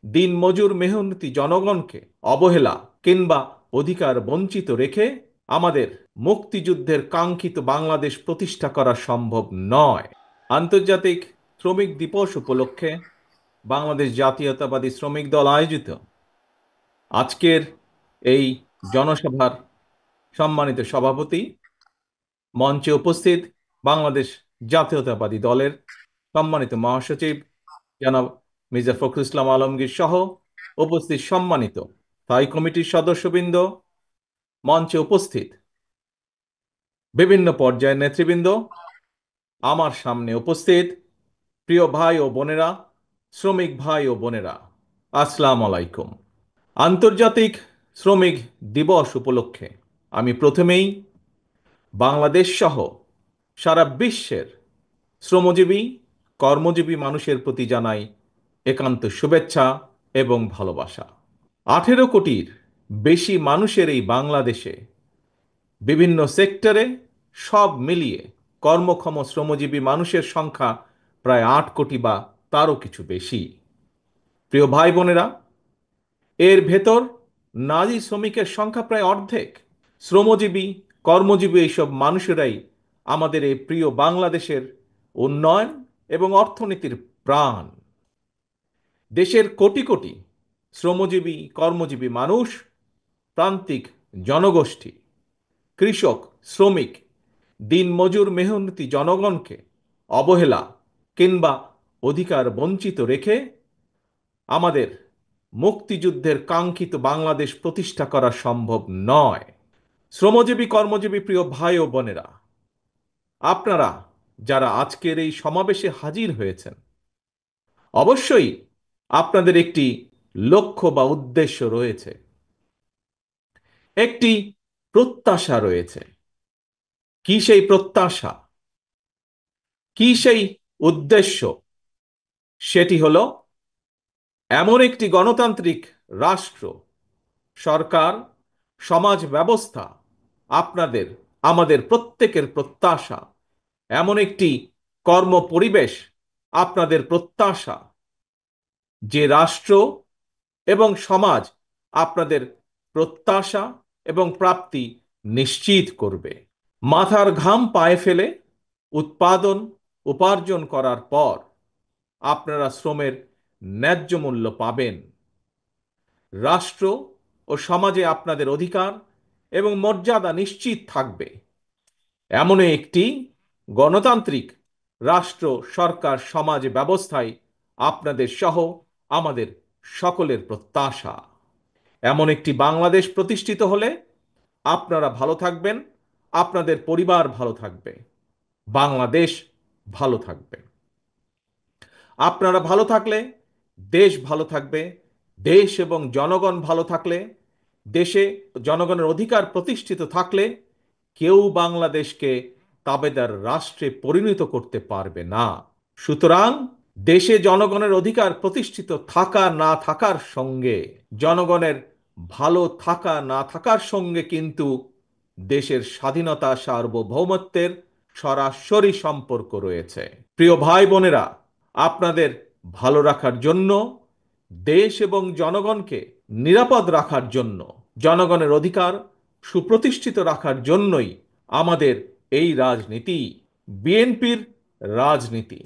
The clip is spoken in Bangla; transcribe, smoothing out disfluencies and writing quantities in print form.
দিনমজুর মেহনতি জনগণকে অবহেলা কিংবা অধিকার বঞ্চিত রেখে আমাদের মুক্তিযুদ্ধের কাঙ্ক্ষিত বাংলাদেশ প্রতিষ্ঠা করা সম্ভব নয়। আন্তর্জাতিক শ্রমিক দিবস উপলক্ষে বাংলাদেশ জাতীয়তাবাদী শ্রমিক দল আয়োজিত আজকের এই জনসভার সম্মানিত সভাপতি, মঞ্চে উপস্থিত বাংলাদেশ জাতীয়তাবাদী দলের সম্মানিত মহাসচিব জনাব মির্জা ফখরুল ইসলাম আলমগীর সহ উপস্থিত সম্মানিত স্থায়ী কমিটির সদস্যবৃন্দ, মঞ্চে উপস্থিত বিভিন্ন পর্যায়ের নেতৃবৃন্দ, আমার সামনে উপস্থিত প্রিয় ভাই ও বোনেরা, শ্রমিক ভাই ও বোনেরা, আসসালামু আলাইকুম। আন্তর্জাতিক শ্রমিক দিবস উপলক্ষে আমি প্রথমেই বাংলাদেশ সহ সারা বিশ্বের শ্রমজীবী কর্মজীবী মানুষের প্রতি জানাই একান্ত শুভেচ্ছা এবং ভালোবাসা। 18 কোটির বেশি মানুষের এই বাংলাদেশে বিভিন্ন সেক্টরে সব মিলিয়ে কর্মক্ষম শ্রমজীবী মানুষের সংখ্যা প্রায় 8 কোটি বা তারও কিছু বেশি। প্রিয় ভাই বোনেরা, এর ভেতর নারী শ্রমিকের সংখ্যা প্রায় অর্ধেক। শ্রমজীবী কর্মজীবী এইসব মানুষেরাই আমাদের এই প্রিয় বাংলাদেশের উন্নয়ন এবং অর্থনীতির প্রাণ। দেশের কোটি কোটি শ্রমজীবী কর্মজীবী মানুষ, প্রান্তিক জনগোষ্ঠী, কৃষক, শ্রমিক, দিনমজুর মেহনতি জনগণকে অবহেলা কিংবা অধিকার বঞ্চিত রেখে আমাদের মুক্তিযুদ্ধের কাঙ্ক্ষিত বাংলাদেশ প্রতিষ্ঠা করা সম্ভব নয়। শ্রমজীবী কর্মজীবী প্রিয় ভাই ও বোনেরা, আপনারা যারা আজকের এই সমাবেশে হাজির হয়েছেন, অবশ্যই আপনাদের একটি লক্ষ্য বা উদ্দেশ্য রয়েছে, একটি প্রত্যাশা রয়েছে। কি সেই প্রত্যাশা, কি সেই উদ্দেশ্য? সেটি হলো এমন একটি গণতান্ত্রিক রাষ্ট্র, সরকার, সমাজ ব্যবস্থা, আপনাদের আমাদের প্রত্যেকের প্রত্যাশা, এমন একটি কর্ম পরিবেশ আপনাদের প্রত্যাশা, যে রাষ্ট্র এবং সমাজ আপনাদের প্রত্যাশা এবং প্রাপ্তি নিশ্চিত করবে। মাথার ঘাম পায়ে ফেলে উৎপাদন উপার্জন করার পর আপনারা শ্রমের ন্যায্য মূল্য পাবেন। রাষ্ট্র ও সমাজে আপনাদের অধিকার এবং মর্যাদা নিশ্চিত থাকবে। এমন একটি গণতান্ত্রিক রাষ্ট্র, সরকার, সমাজ ব্যবস্থায় আপনাদের সহ আমাদের সকলের প্রত্যাশা। এমন একটি বাংলাদেশ প্রতিষ্ঠিত হলে আপনারা ভালো থাকবেন, আপনাদের পরিবার ভালো থাকবে, বাংলাদেশ ভালো থাকবে। আপনারা ভালো থাকলে দেশ ভালো থাকবে। দেশ এবং জনগণ ভালো থাকলে, দেশে জনগণের অধিকার প্রতিষ্ঠিত থাকলে কেউ বাংলাদেশকে তাবেদার রাষ্ট্রে পরিণত করতে পারবে না। সুতরাং দেশে জনগণের অধিকার প্রতিষ্ঠিত থাকা না থাকার সঙ্গে, জনগণের ভালো থাকা না থাকার সঙ্গে কিন্তু দেশের স্বাধীনতা সার্বভৌমত্বের সরাসরি সম্পর্ক রয়েছে। প্রিয় ভাই বোনেরা, আপনাদের ভালো রাখার জন্য, দেশ এবং জনগণকে নিরাপদ রাখার জন্য, জনগণের অধিকার সুপ্রতিষ্ঠিত রাখার জন্যই আমাদের এই রাজনীতি, বিএনপির রাজনীতি।